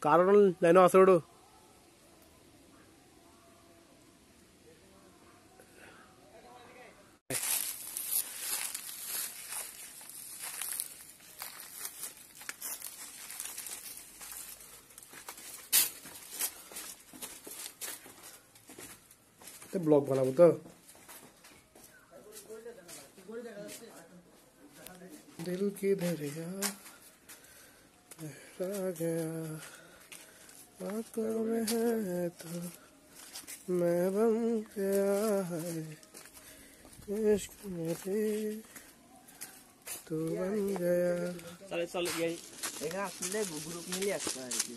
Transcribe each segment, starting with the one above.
कारण line आसोड़ blog बनाबो तो दिल की दरिया बह गया आंखों में है तो मैं बन गया है इश्क मेरे तू बन गया चले चले गई এখানে আসলে গ্রুপ মিলে আসছে আর কি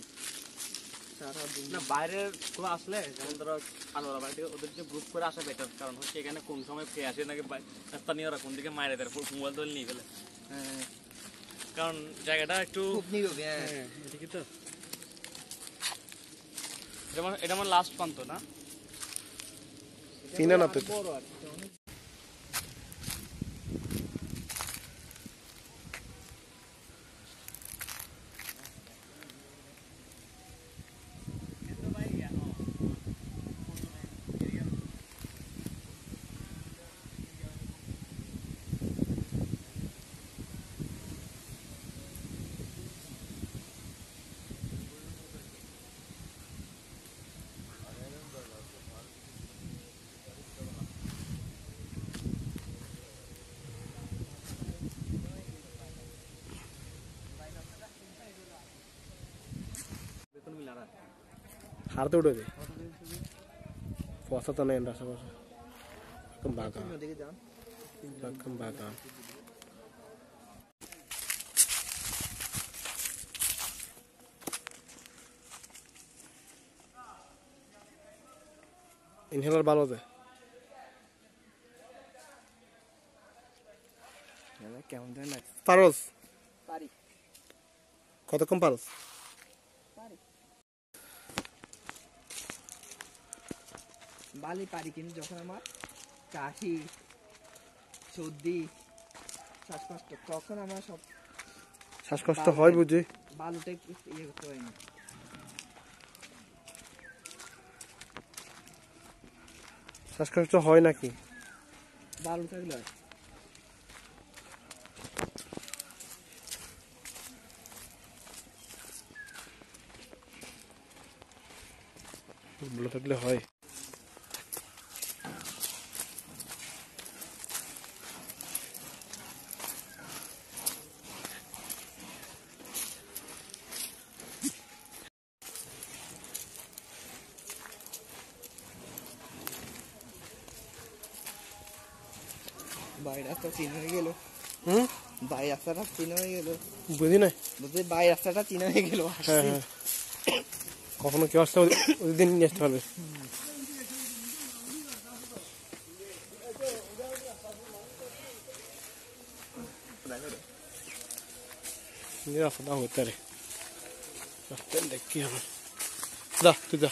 সারা দিন না বাইরের কোন আসলে যেমন ধরো আনোয়ারা বাড়ি থেকে ওদের যে গ্রুপ করে আসা বেটার কারণ হচ্ছে এখানে কোন সময় কে আসে নাকি স্থানীয়রা কোন দিকে মাইরে দেয় মোবাইল তো নিয়ে ফেলে কারণ জায়গাটা একটু খুব নিবে হ্যাঁ ঠিকই তো এটা আমার লাস্ট প্রান্ত না চিনা না তো বড় আর हारते उड़े दे पौसा तो नहीं रहा सब कम बागा इनहेलर भालो दे কেমন দেয় না পারস পারি কত কম পারস বালি পারি কিন্তু যখন আমার কাশি সর্দি শ্বাসকষ্ট তখন আমার সব শ্বাসকষ্ট হয় বুঝি বালুতে ইয়ে করতে হয় না শ্বাসকষ্ট হয় নাকি বালু থাকলে হয় বালু থাকলে হয় বাই রাস্তা চিনা হয়ে গেল বাই রাস্তাটা চিনা হয়ে গেল বুঝি না বুঝলি বাই রাস্তাটা চিনা হয়ে গেল কখনো কেউ আসলে ওই দিন নিয়ে আসতে পারবে রাস্তাটা হতে পারে দেখি আমার যা তুই যা